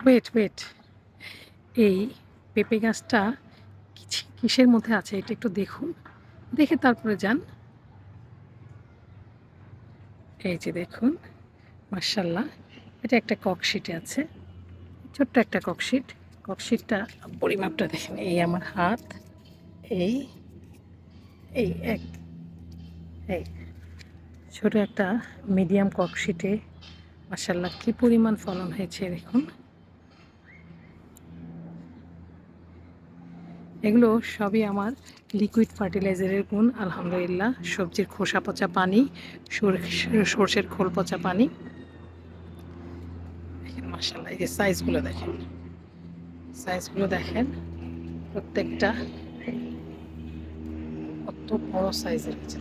Wait wait এই পেঁপে গাছটা কিসের মধ্যে আছে এটা একটু দেখুন, দেখে তারপরে যান। এই যে দেখুন, মাশাআল্লাহ, এটা একটা ককশিটে আছে, ছোট্ট একটা ককশিট। ককশিটটা পরিমাপটা দেখেন, এই আমার হাত, এই এই এক এই ছোট একটা মিডিয়াম ককশিটে মাশাআল্লাহ কি পরিমাণ ফলন হয়েছে দেখুন। এগুলো সবই আমার লিকুইড ফার্টিলাইজারের গুণ, আলহামদুলিল্লাহ। সবজির খোসা পচা পানি, সর্ষের খোল পচা পানি। দেখেন মাশাআল্লাহ, এই যে সাইজগুলো দেখেন, সাইজগুলো দেখেন, প্রত্যেকটা কত বড় সাইজের হয়েছে।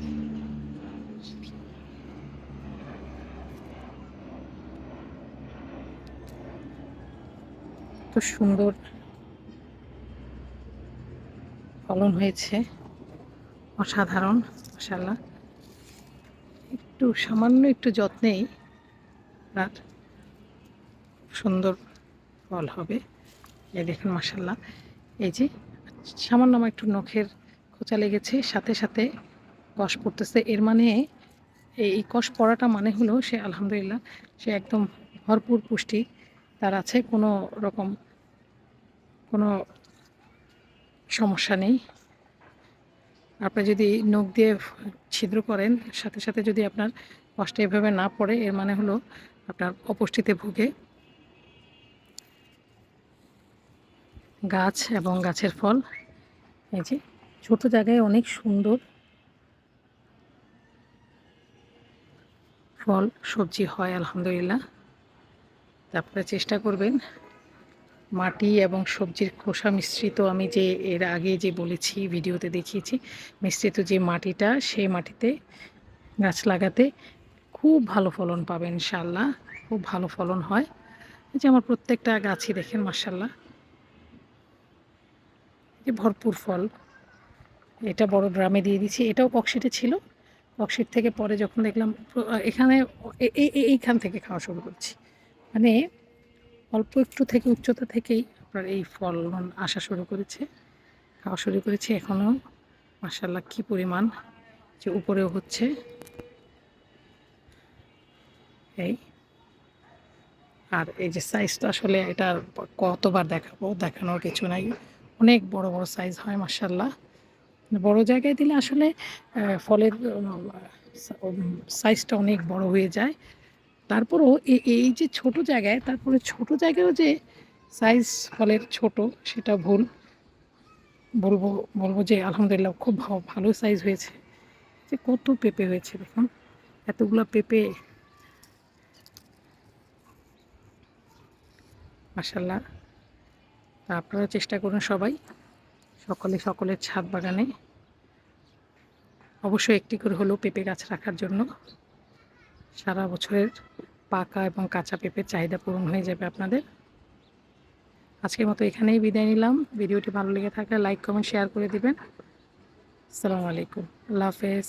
এত সুন্দর ফলন হয়েছে, অসাধারণ মাশাআল্লাহ। একটু সামান্য একটু যত্নেই আর সুন্দর ফল হবে। এই দেখুন মাশাআল্লাহ, এই যে সামান্য আমার একটু নখের খোঁচা লেগেছে, সাথে সাথে কষ পড়তেছে। এর মানে এই কষ পড়াটা মানে হলো সে আলহামদুলিল্লাহ সে একদম ভরপুর পুষ্টি তার আছে, কোনো রকম কোনো সমস্যা নেই। আপনি যদি নখ দিয়ে ছিদ্র করেন, সাথে সাথে যদি আপনার কষ্টে এভাবে না পড়ে, এর মানে হলো আপনার অপুষ্টিতে ভুগে। গাছ এবং গাছের ফল, এই যে ছোট জায়গায় অনেক সুন্দর ফল সবজি হয় আলহামদুলিল্লাহ। তারপরে চেষ্টা করবেন মাটি এবং সবজির খোসা মিশ্রিত, আমি যে এর আগে যে বলেছি ভিডিওতে দেখিয়েছি, মিশ্রিত যে মাটিটা, সেই মাটিতে গাছ লাগাতে খুব ভালো ফলন পাবেন ইনশাআল্লাহ। খুব ভালো ফলন হয়। এই যে আমার প্রত্যেকটা গাছই দেখেন মাশাআল্লাহ, যে ভরপুর ফল। এটা বড় ড্রামে দিয়ে দিচ্ছি, এটাও ককশিটে ছিল। ককশিট থেকে পরে যখন দেখলাম এখানে এইখান থেকে খাওয়া শুরু করছি, মানে অল্প একটু থেকে উচ্চতা থেকেই আপনার এই ফলন আসা শুরু করেছে, খাওয়া শুরু করেছে। এখনও মাশাআল্লাহ কি পরিমাণ যে উপরেও হচ্ছে। এই আর এই যে সাইজটা আসলে এটা কতবার দেখাবো, দেখানোর কিছু নাই। অনেক বড় বড় সাইজ হয় মাশাআল্লাহ। বড় জায়গায় দিলে আসলে ফলের সাইজটা অনেক বড় হয়ে যায়। তারপরও এই যে ছোট জায়গায়, তারপরে ছোট জায়গায়ও যে সাইজ ফলের ছোট, সেটা ভুল। বলবো বলবো যে আলহামদুলিল্লাহ খুব ভালো সাইজ হয়েছে। যে কত পেঁপে হয়েছে দেখুন, এতগুলো পেঁপে মাশাআল্লাহ। আপনারা চেষ্টা করুন সবাই, সকলের ছাদ বাগানে অবশ্যই একটি করে হলেও পেঁপে গাছ রাখার জন্য। সারা বছরের পাকা এবং কাঁচা পেঁপের চাহিদা পূরণ হয়ে যাবে আপনাদের। আজকের মতো এখানেই বিদায় নিলাম। ভিডিওটি ভালো লেগে থাকলে লাইক কমেন্ট শেয়ার করে দিবেন। আসসালামু আলাইকুম, আল্লাহ হাফেজ।